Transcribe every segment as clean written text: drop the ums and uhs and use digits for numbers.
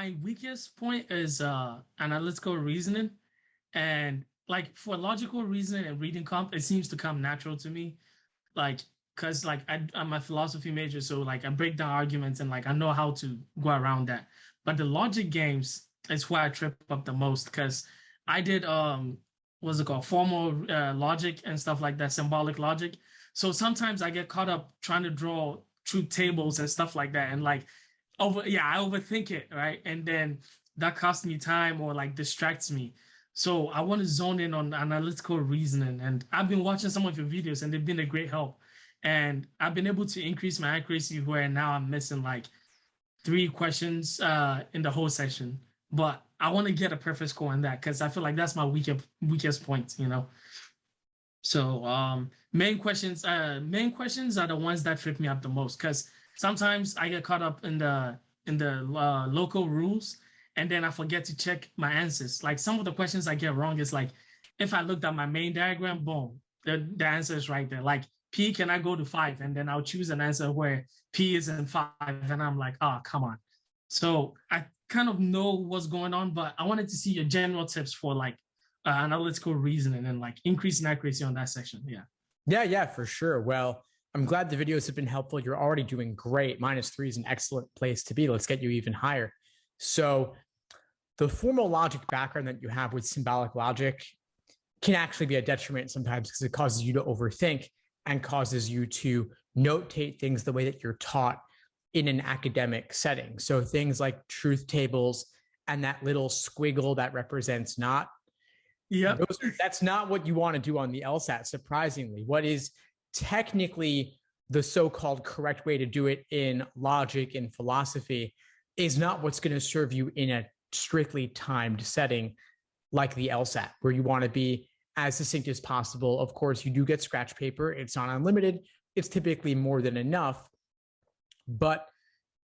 my weakest point is analytical reasoning. And like for logical reasoning and reading comp, it seems to come natural to me. Like, cause like I'm a philosophy major, so like I break down arguments and like I know how to go around that. But the logic games is where I trip up the most because I did what's it called? Formal logic and stuff like that, symbolic logic. So sometimes I get caught up trying to draw truth tables and stuff like that. And like I overthink it, right? And then that costs me time or like distracts me. So I want to zone in on analytical reasoning. And I've been watching some of your videos and they've been a great help. And I've been able to increase my accuracy where now I'm missing like 3 questions in the whole session. But I want to get a perfect score on that because I feel like that's my weakest point, you know. So main questions are the ones that trip me up the most because sometimes I get caught up in the local rules and then I forget to check my answers. Like some of the questions I get wrong is like if I looked at my main diagram, boom, the answer is right there. Like P, can I go to 5? And then I'll choose an answer where P is in 5 and I'm like, oh, come on. So I kind of know what's going on, but I wanted to see your general tips for like analytical reasoning and like increasing accuracy on that section. Yeah, for sure. Well, I'm glad the videos have been helpful. You're already doing great. -3 is an excellent place to be. Let's get you even higher. So the formal logic background that you have with symbolic logic can actually be a detriment sometimes because it causes you to overthink and causes you to notate things the way that you're taught in an academic setting. So things like truth tables and that little squiggle that represents not. Yeah, that's not what you want to do on the LSAT, surprisingly. What is technically the so-called correct way to do it in logic and philosophy is not what's going to serve you in a strictly timed setting like the LSAT, where you want to be as succinct as possible. Of course, you do get scratch paper. It's not unlimited. It's typically more than enough, but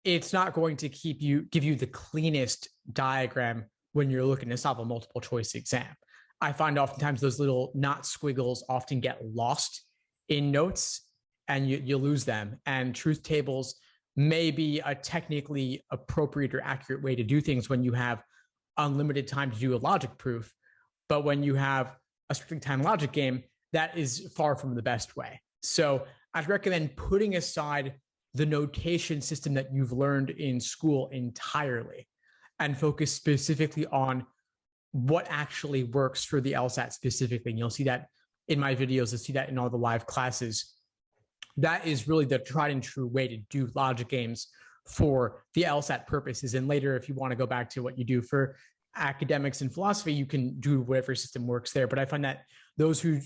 it's not going to give you the cleanest diagram when you're looking to solve a multiple choice exam. I find oftentimes those little not squiggles often get lost in notes and you lose them. And truth tables may be a technically appropriate or accurate way to do things when you have unlimited time to do a logic proof. But when you have a strictly timed logic game, that is far from the best way. So I'd recommend putting aside the notation system that you've learned in school entirely and focus specifically on what actually works for the LSAT specifically. And you'll see that in my videos, you'll see that in all the live classes. That is really the tried and true way to do logic games for the LSAT purposes. And later, if you want to go back to what you do for academics and philosophy, you can do whatever system works there. But I find that those who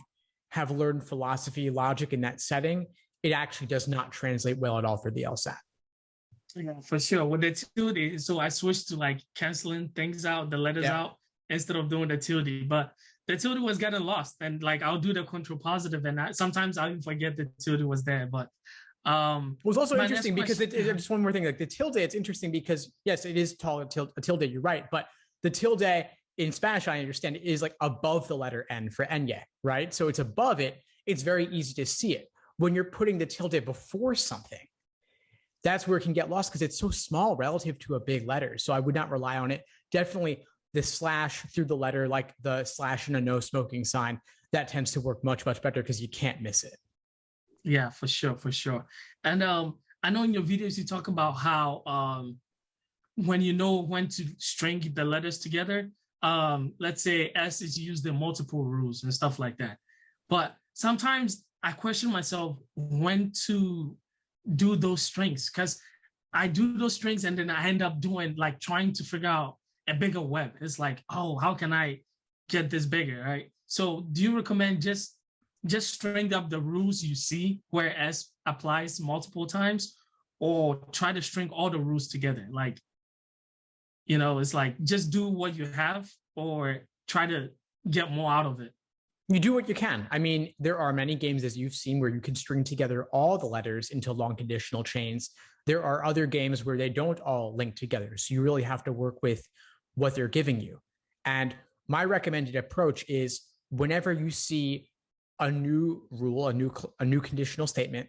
have learned philosophy, logic in that setting, it actually does not translate well at all for the LSAT. Yeah, for sure. With the tilde, so I switched to like canceling things out, the letters out, instead of doing the tilde. But the tilde was getting lost, and like I'll do the control positive, and sometimes I'll even forget the tilde was there. But it was also interesting because just one more thing, like the tilde, it's interesting because yes, it is a tilde. You're right, but the tilde in Spanish, I understand, is like above the letter N for enye, right? So it's above it. It's very easy to see it. When you're putting the tilde before something, that's where it can get lost because it's so small relative to a big letter. So I would not rely on it. Definitely the slash through the letter, like the slash in a no smoking sign, that tends to work much, much better because you can't miss it. Yeah, for sure. And I know in your videos you talk about how when you know when to string the letters together, let's say S is used in multiple rules and stuff like that. But sometimes I question myself when to do those strings because I do those strings and then I end up doing like trying to figure out a bigger web. It's like, oh, how can I get this bigger, right? So do you recommend just string up the rules you see where S applies multiple times, or try to string all the rules together? Like, you know, it's like just do what you have or try to get more out of it. You do what you can. I mean, there are many games, as you've seen, where you can string together all the letters into long conditional chains. There are other games where they don't all link together. So you really have to work with what they're giving you. And my recommended approach is whenever you see a new rule, a new conditional statement,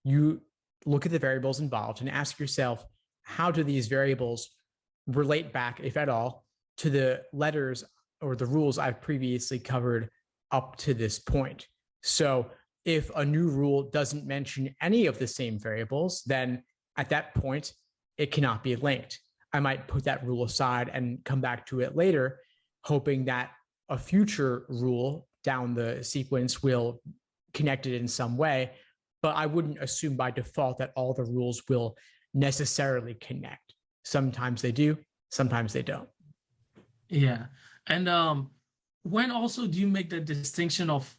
you look at the variables involved and ask yourself, how do these variables relate back, if at all, to the letters or the rules I've previously covered up to this point. So if a new rule doesn't mention any of the same variables, then at that point, it cannot be linked. I might put that rule aside and come back to it later, hoping that a future rule down the sequence will connect it in some way. But I wouldn't assume by default that all the rules will necessarily connect. Sometimes they do, sometimes they don't. Yeah. And when also do you make the distinction of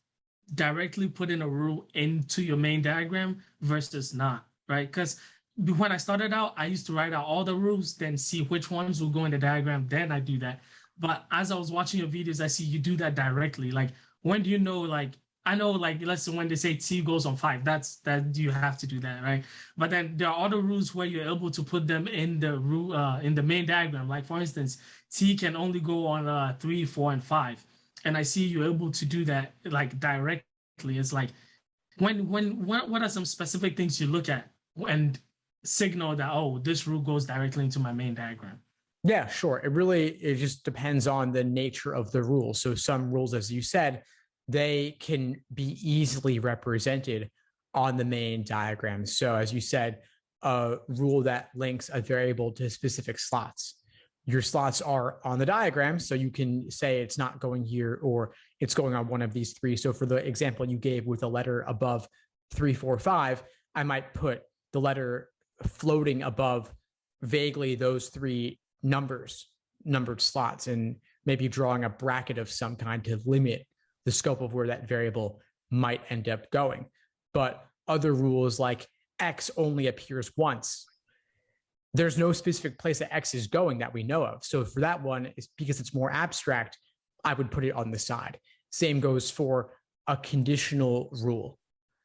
directly putting a rule into your main diagram versus not, right? Because when I started out, I used to write out all the rules, then see which ones will go in the diagram, then I do that. But as I was watching your videos, I see you do that directly. Like, when do you know, like, I know, like, let's say when they say T goes on 5, that you have to do that, right? But then there are other rules where you're able to put them in the rule in the main diagram. Like, for instance, T can only go on 3, 4, and 5. And I see you're able to do that like directly. It's like what are some specific things you look at and signal that, oh, this rule goes directly into my main diagram? Yeah, sure. It just depends on the nature of the rule. So some rules, as you said, they can be easily represented on the main diagram. So as you said, a rule that links a variable to specific slots. Your slots are on the diagram, so you can say it's not going here or it's going on one of these three. So for the example you gave with a letter above 3, 4, 5, I might put the letter floating above vaguely those three numbered slots, and maybe drawing a bracket of some kind to limit the scope of where that variable might end up going. But other rules like X only appears once, there's no specific place that X is going that we know of. So for that one, it's because it's more abstract, I would put it on the side. Same goes for a conditional rule.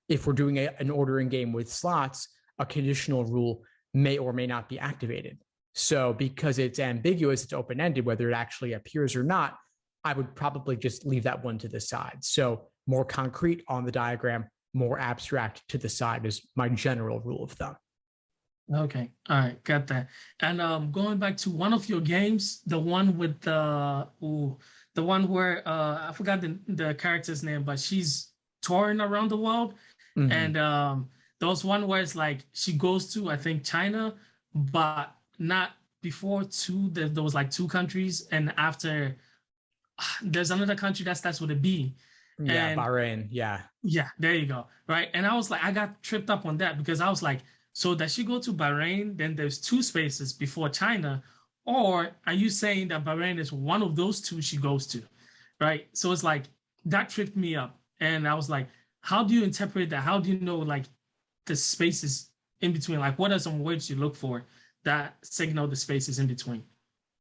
If we're doing an ordering game with slots, a conditional rule may or may not be activated. So because it's ambiguous, it's open-ended, whether it actually appears or not, I would probably just leave that one to the side. So more concrete on the diagram, more abstract to the side is my general rule of thumb. Okay, all right, got that. And going back to one of your games, the one with the one where I forgot the character's name, but she's touring around the world, mm-hmm. And there was one where it's like she goes to, I think, China, but not before two. There was like 2 countries, and after there's another country that starts with a B. Yeah, and, Bahrain. Yeah, there you go. Right, and I was like, I got tripped up on that because I was like, so does she go to Bahrain? Then there's 2 spaces before China, or are you saying that Bahrain is one of those 2 she goes to, right? So it's like that tripped me up, and I was like, how do you interpret that? How do you know like the spaces in between? Like, what are some words you look for that signal the spaces in between?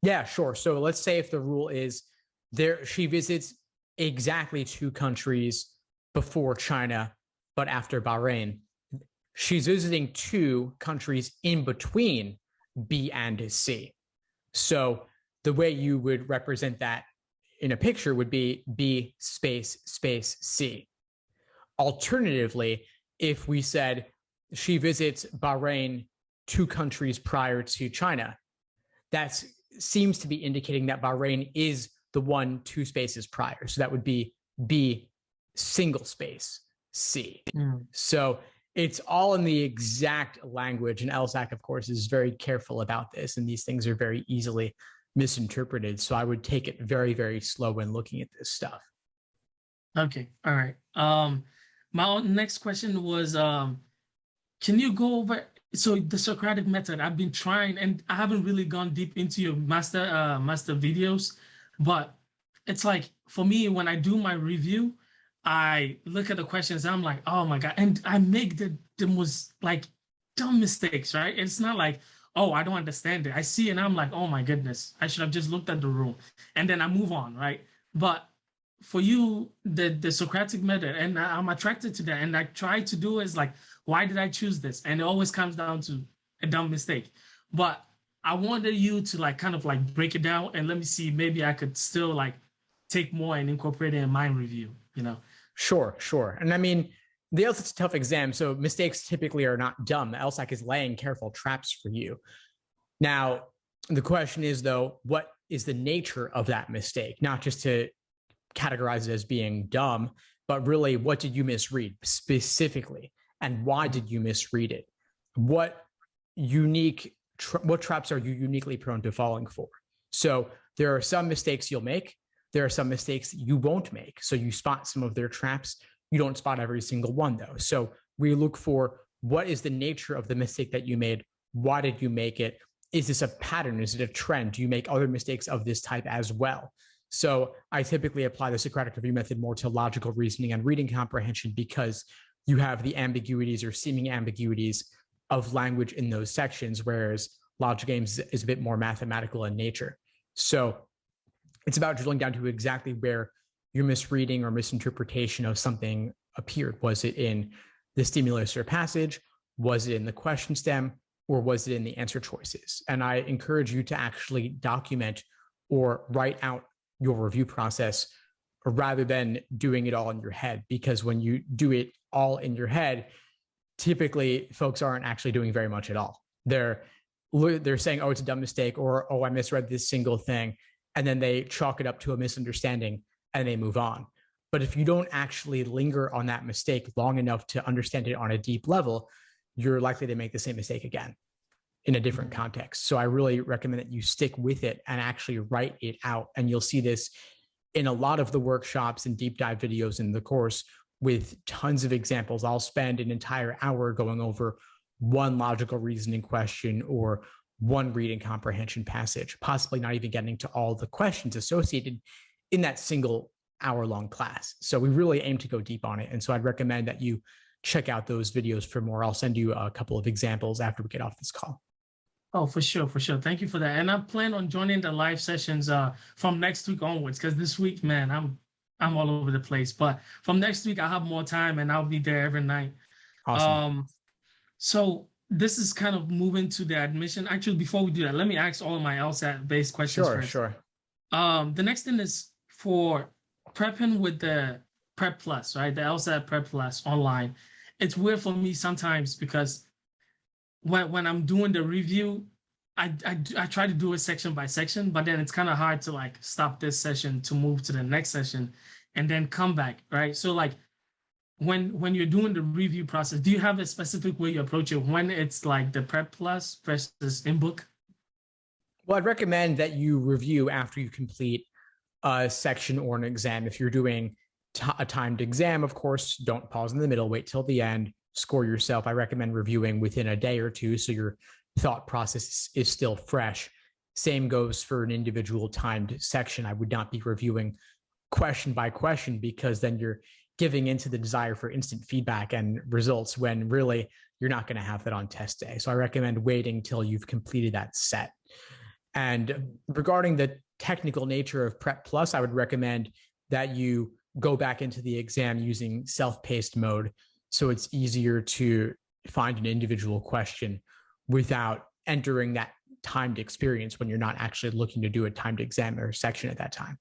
Yeah, sure. So let's say if the rule is there, she visits exactly 2 countries before China, but after Bahrain. She's visiting 2 countries in between B and C. So the way you would represent that in a picture would be B space C. Alternatively, if we said she visits Bahrain 2 countries prior to China, that seems to be indicating that Bahrain is the one 2 spaces prior. So that would be B single space C. So it's all in the exact language. And LSAT, of course, is very careful about this. And these things are very easily misinterpreted. So I would take it very, very slow when looking at this stuff. Okay. All right. My next question was, can you go over, so the Socratic method, I've been trying, and I haven't really gone deep into your master videos, but it's like, for me, when I do my review, I look at the questions and I'm like, oh my God. And I make the most like dumb mistakes, right? It's not like, oh, I don't understand it. I see it and I'm like, oh my goodness, I should have just looked at the rule. And then I move on, right? But for you, the Socratic method, and I'm attracted to that. And I try to do is like, why did I choose this? And it always comes down to a dumb mistake. But I wanted you to like kind of like break it down and let me see, maybe I could still like take more and incorporate it in my review, you know? Sure. And I mean, the LSAT's a tough exam, so mistakes typically are not dumb. The LSAT is laying careful traps for you. Now, The question is, though, what is the nature of that mistake? Not just to categorize it as being dumb, but really, what did you misread specifically? And why did you misread it? What what traps are you uniquely prone to falling for? So there are some mistakes you'll make. There are some mistakes that you won't make. So you spot some of their traps. You don't spot every single one, though. So we look for what is the nature of the mistake that you made? Why did you make it? Is this a pattern? Is it a trend? Do you make other mistakes of this type as well? So I typically apply the Socratic review method more to logical reasoning and reading comprehension because you have the ambiguities or seeming ambiguities of language in those sections, whereas logic games is a bit more mathematical in nature. So it's about drilling down to exactly where your misreading or misinterpretation of something appeared. Was it in the stimulus or passage? Was it in the question stem? Or was it in the answer choices? And I encourage you to actually document or write out your review process rather than doing it all in your head, because when you do it all in your head, typically folks aren't actually doing very much at all. They're saying, oh, it's a dumb mistake, or, oh, I misread this single thing. And then they chalk it up to a misunderstanding and they move on. But if you don't actually linger on that mistake long enough to understand it on a deep level, you're likely to make the same mistake again in a different context. So I really recommend that you stick with it and actually write it out. And you'll see this in a lot of the workshops and deep dive videos in the course with tons of examples. I'll spend an entire hour going over one logical reasoning question or one reading comprehension passage, possibly not even getting to all the questions associated in that single hour-long class. So we really aim to go deep on it. And so I'd recommend that you check out those videos for more. I'll send you a couple of examples after we get off this call. Oh, for sure, for sure. Thank you for that. And I plan on joining the live sessions from next week onwards, because this week, man, I'm all over the place. But from next week, I'll have more time and I'll be there every night. Awesome. So this is kind of moving to the admission. Actually, before we do that, let me ask all of my LSAT-based questions first. Sure. The next thing is for prepping with the Prep Plus, right? The LSAT Prep Plus online. It's weird for me sometimes because when I'm doing the review, I try to do it section by section, but then it's kind of hard to like stop this session to move to the next session and then come back, right? So like when you're doing the review process, do you have a specific way you approach it when it's like the Prep Plus versus in-book? Well, I'd recommend that you review after you complete a section or an exam. If you're doing a timed exam, of course, don't pause in the middle, wait till the end, score yourself. I recommend reviewing within a day or two so your thought process is still fresh. Same goes for an individual timed section. I would not be reviewing question by question, because then you're giving into the desire for instant feedback and results when really you're not going to have that on test day. So I recommend waiting till you've completed that set. And regarding the technical nature of Prep Plus, I would recommend that you go back into the exam using self-paced mode, so it's easier to find an individual question without entering that timed experience when you're not actually looking to do a timed exam or section at that time.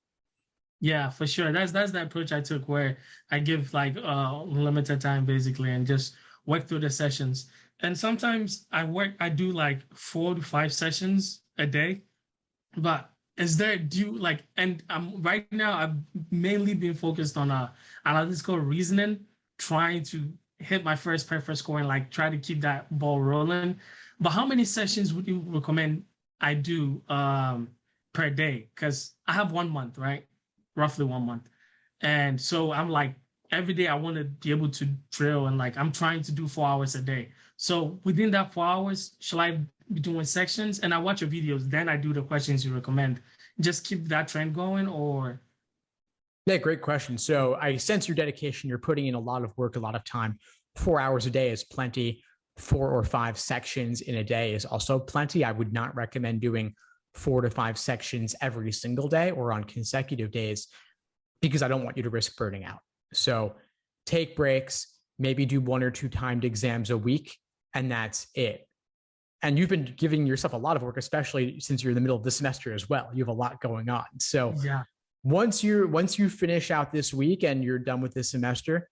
Yeah, for sure. That's the approach I took, where I give like limited time basically and just work through the sessions. And sometimes I do like 4 to 5 sessions a day. But is there and right now I've mainly been focused on analytical reasoning, trying to hit my first paper score and like try to keep that ball rolling. But how many sessions would you recommend I do per day? Because I have 1 month, right? Roughly 1 month. And so I'm like, every day I want to be able to drill, and like I'm trying to do 4 hours a day. So within that 4 hours, shall I be doing sections? And I watch your videos, then I do the questions you recommend. Just keep that trend going, or? Yeah, great question. So I sense your dedication. You're putting in a lot of work, a lot of time. 4 hours a day is plenty. 4 or 5 sections in a day is also plenty. I would not recommend doing 4 to 5 sections every single day or on consecutive days, because I don't want you to risk burning out. So take breaks, maybe do 1 or 2 timed exams a week, and that's it. And you've been giving yourself a lot of work, especially since you're in the middle of the semester as well. You have a lot going on. So yeah, once you finish out this week and you're done with this semester,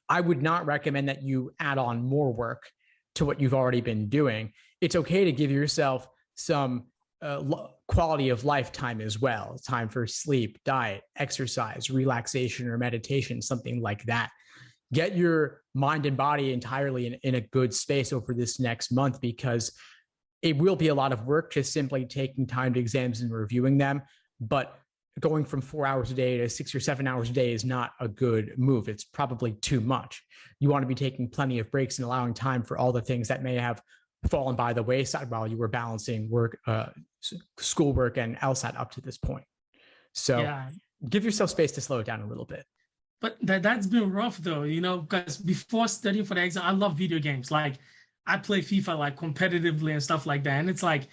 I would not recommend that you add on more work to what you've already been doing. It's okay to give yourself some quality of life time as well. Time for sleep, diet, exercise, relaxation, or meditation, something like that. Get your mind and body entirely in a good space over this next month, because it will be a lot of work just simply taking timed exams and reviewing them. But going from 4 hours a day to 6 or 7 hours a day is not a good move. It's probably too much. You want to be taking plenty of breaks and allowing time for all the things that may have fallen by the wayside while you were balancing work, schoolwork, and LSAT up to this point. So Yeah. give yourself space to slow it down a little bit. But that's been rough though, because before studying for the exam, I love video games. Like I play FIFA like competitively and stuff like that. And it's like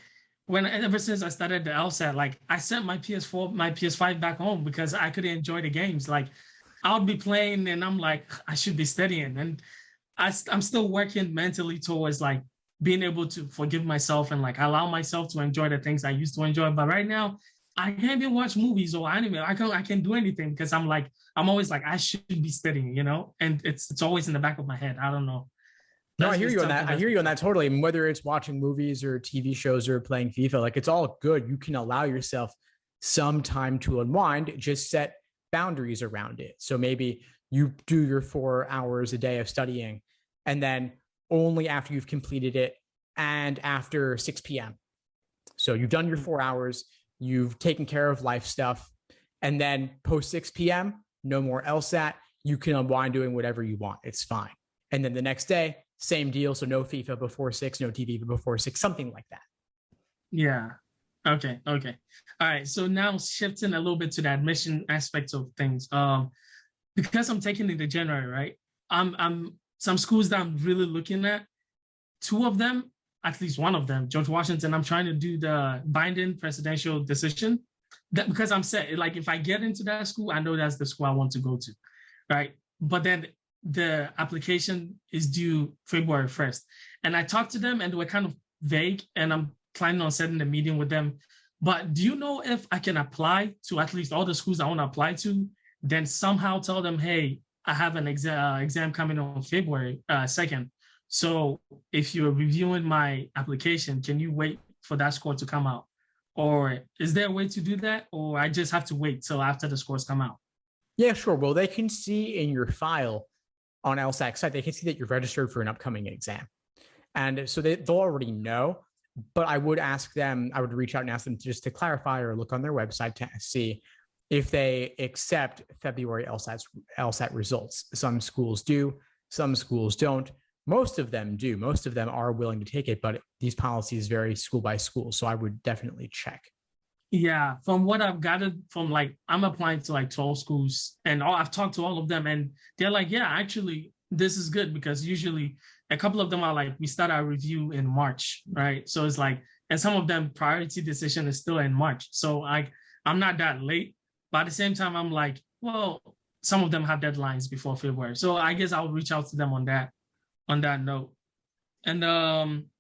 ever since I started the LSAT, like I sent my PS4, my PS5 back home because I couldn't enjoy the games. Like I would be playing and I'm like, I should be studying. And I'm still working mentally towards like being able to forgive myself and like allow myself to enjoy the things I used to enjoy. But right now, I can't even watch movies or anime. I can't do anything because I'm always like, I should be studying, and it's always in the back of my head. I don't know. No, I hear you on that. I hear you on that totally. And whether it's watching movies or TV shows or playing FIFA, like it's all good. You can allow yourself some time to unwind, just set boundaries around it. So maybe you do your 4 hours a day of studying, and then only after you've completed it and after 6 p.m. So you've done your 4 hours, you've taken care of life stuff, and then post 6 p.m., no more LSAT. You can unwind doing whatever you want. It's fine. And then the next day, same deal. So no FIFA before 6, no TV before 6, something like that. Yeah. Okay. All right. So now shifting a little bit to the admission aspects of things. Because I'm taking it in January, right? I'm some schools that I'm really looking at. Two of them, at least one of them, George Washington, I'm trying to do the binding presidential decision. That because I'm set. Like if I get into that school, I know that's the school I want to go to, right? But then the application is due February 1st. And I talked to them and they were kind of vague, and I'm planning on setting a meeting with them. But do you know if I can apply to at least all the schools I want to apply to, then somehow tell them, hey, I have an exam coming on February 2nd. So if you're reviewing my application, can you wait for that score to come out? Or is there a way to do that? Or I just have to wait till after the scores come out? Yeah, sure. Well, they can see in your file on LSAT site, they can see that you're registered for an upcoming exam. And so they'll already know, but I would reach out and ask them just to clarify or look on their website to see if they accept February LSAT results. Some schools do, some schools don't. Most of them do. Most of them are willing to take it, but these policies vary school by school. So I would definitely check. Yeah, from what I've gathered from I'm applying to 12 schools and I've talked to all of them and they're like, yeah, actually, this is good because usually a couple of them are like, we start our review in March, right? So it's like, and some of them priority decision is still in March. So I'm not that late, but at the same time, I'm like, well, some of them have deadlines before February. So I guess I'll reach out to them on that note. And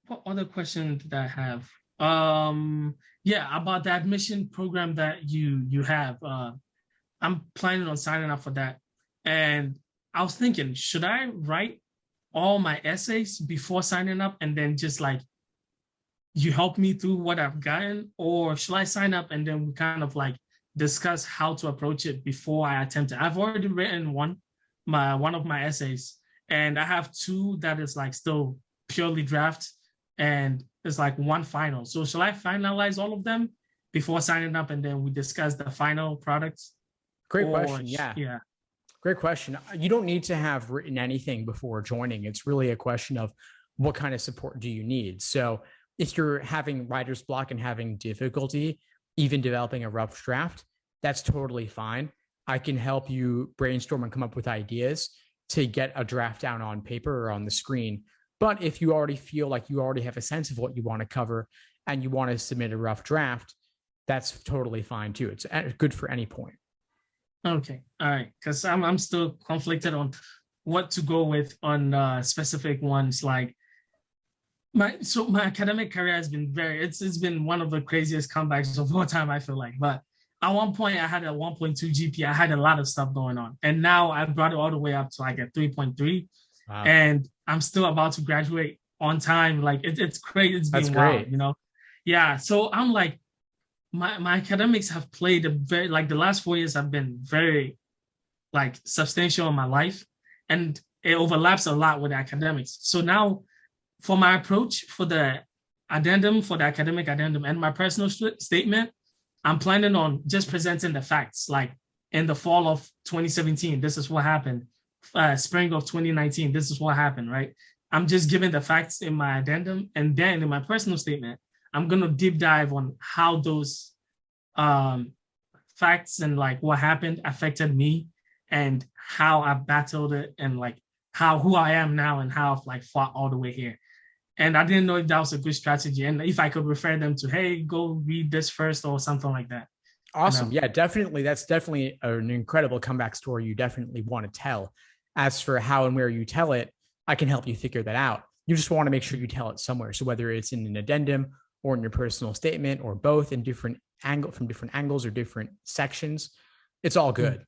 what other question did I have? Yeah, about the admission program that you have. I'm planning on signing up for that. And I was thinking, should I write all my essays before signing up and then just you help me through what I've gotten? Or should I sign up and then we kind of discuss how to approach it before I attempt it? I've already written one of my essays, and I have two that is still purely draft, and it's one final. So shall I finalize all of them before signing up and then we discuss the final products? Great question. Yeah. Great question. You don't need to have written anything before joining. It's really a question of what kind of support do you need? So if you're having writer's block and having difficulty even developing a rough draft, that's totally fine. I can help you brainstorm and come up with ideas to get a draft down on paper or on the screen. But if you already feel like you already have a sense of what you want to cover and you want to submit a rough draft, that's totally fine too. It's good for any point. Okay. All right. Because I'm still conflicted on what to go with on specific ones. My academic career has been it's been one of the craziest comebacks of all time, I feel like. But at one point I had a 1.2 GPA. I had a lot of stuff going on. And now I brought it all the way up to a 3.3. Wow. And I'm still about to graduate on time. It's crazy. It's been wild, Yeah. So I'm like, my academics have played a very, like the last 4 years have been very like substantial in my life, and it overlaps a lot with academics. So now for my approach for the addendum, for the academic addendum and my personal statement, I'm planning on just presenting the facts. Like in the fall of 2017, this is what happened. Spring of 2019, this is what happened, right? I'm just giving the facts in my addendum. And then in my personal statement, I'm going to deep dive on how those um, facts and like what happened affected me and how I battled it and like how who I am now and how I've like fought all the way here. And I didn't know if that was a good strategy and if I could refer them to, hey, go read this first or something like that. Awesome. Yeah, definitely. That's definitely an incredible comeback story you definitely want to tell. As for how and where you tell it, I can help you figure that out. You just want to make sure you tell it somewhere. So whether it's in an addendum or in your personal statement or both in different from different angles or different sections, it's all good.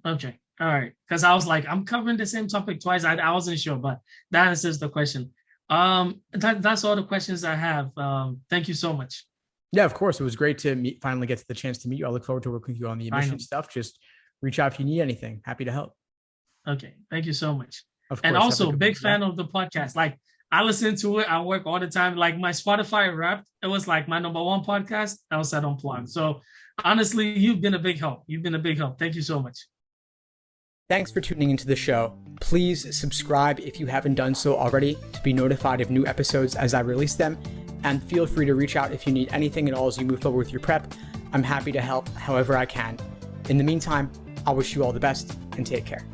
Okay. All right. Because I was like, I'm covering the same topic twice. I wasn't sure, but that answers the question. That's all the questions I have. Thank you so much. Yeah, of course. It was great to finally get the chance to meet you. I look forward to working with you on the admission stuff. Just reach out if you need anything. Happy to help. Okay. Thank you so much. Of course. And also, big fan of the podcast. Like, I listen to it. I work all the time. Like, my Spotify Wrapped, it was like my #1 podcast, LSAT Unplugged. So, honestly, you've been a big help. You've been a big help. Thank you so much. Thanks for tuning into the show. Please subscribe if you haven't done so already to be notified of new episodes as I release them. And feel free to reach out if you need anything at all as you move forward with your prep. I'm happy to help however I can. In the meantime, I'll wish you all the best and take care.